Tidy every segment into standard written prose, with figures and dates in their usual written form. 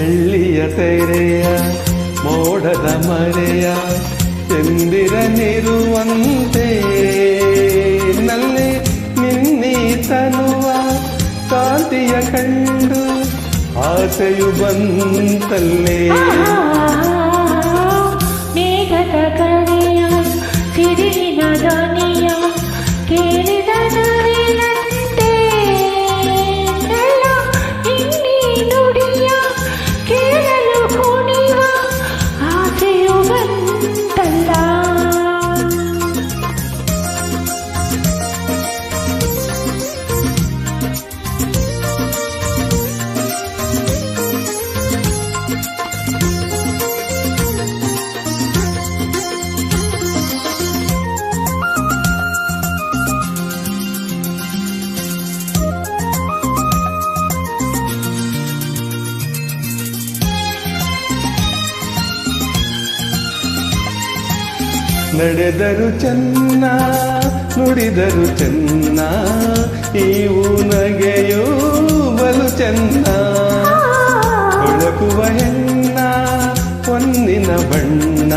ಬೆಳ್ಳಿಯ ತೆರೆಯ ಮೋಡದ ಮರೆಯ ಚಂದಿರನಿರುವಂತೆ ನಲ್ಲಿ ನಿನ್ನಿ ತನುವ ಕಾಂತಿಯ ಕಂಡು ಆಸೆಯು ಬಂತಲ್ಲೇ ಮೇಘದ ಕರೆಯ ಸಿರಿನ ಧ್ವನಿಯ ಕೇಳಿದ ನವಿಲಂತೆ ನೆಲ ಇನ್ನಿ ನುಡಿಯ ಕೇಳಲು ಕುಣಿವ ಆಸೆಯು ಬಂತಲ್ಲ. ನಡೆದರು ಚೆನ್ನ ನುಡಿದರು ಚೆನ್ನ ಈವು ನಗೆಯೋ ಬಲು ಚೆನ್ನ ಬೆಳಕುವ ಹೆಣ್ಣ ಹೊನ್ನಿನ ಬಣ್ಣ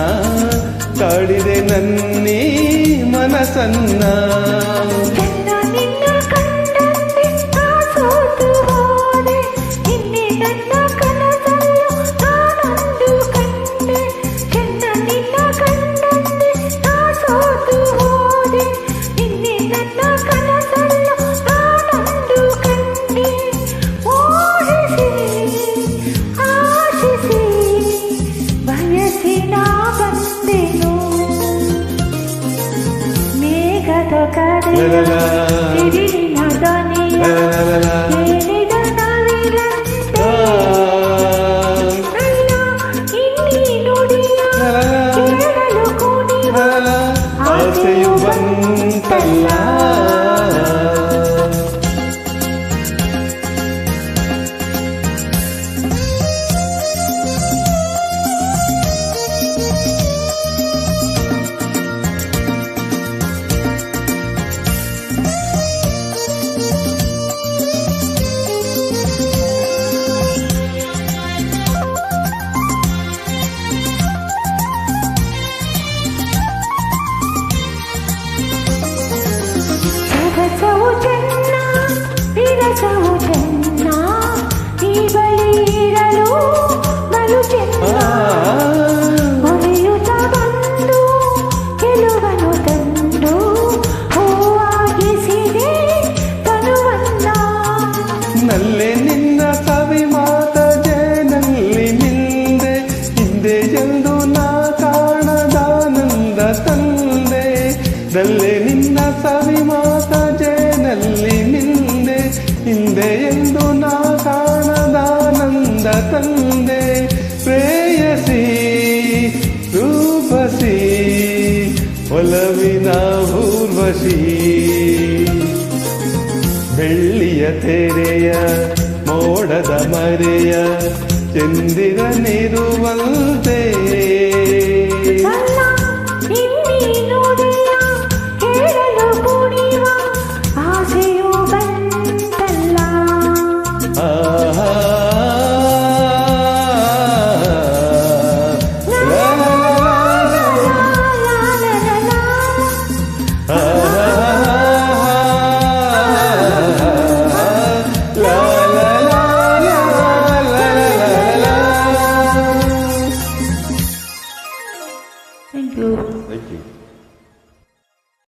ಕಾಡಿದೆ ನನ್ನೀ ಮನಸನ್ನ. ಸಿರಿನ ಧ್ವನಿಯ ಕೇಳಿದ ನವಿಲಂತೆ ನೆಲ ಇನ್ನಿ ನುಡಿಯ ಕೇಳಲು ಕುಣಿವ ಆಸೆಯು ಬಂತಲ್ಲ. ರಸವು ಚೆನ್ನ ವಿರಸವು ಚೆನ್ನ ಈ ಬಳಿ ಇರಲು ಬಲು ಚೆನ್ನ ಹೊರೆಯುತ್ತ ಬಂದು ಗೆಲುವನ್ನು ತಂದು ಹೂವಾಗಿಸಿದೆ ತನುವನ್ನ. ನಲ್ಲೆ ನಿನ್ನ ಸವಿ ಮಾತ ಜೇನಲ್ಲಿ ನಿಂದೆ ಹಿಂದೆ ಎಂದು ನಾ ಕಾಣದಾನಂದ ತಂದೆ. ನಲ್ಲೆ ನಿನ್ನ ಸವಿ ಮಾತ ಜೇನಲ್ಲಿ ನಿಂದೆ ಹಿಂದೆ ಎಂದು ನಾ ಕಾಣದಾನಂದ ತಂದೆ. ಪ್ರೇಯಸಿ ರೂಪಸಿ ಒಲವಿನ ಊರ್ವಶಿ ಬೆಳ್ಳಿಯ ತೆರೆಯ ಮೋಡದ ಮರೆಯ ಚಂದಿರನಿರುವಂತೆ ಕೇಳಲು ಕುಣಿವ ಆಸೆಯು ಬಂತಲ್ಲ. Thank you.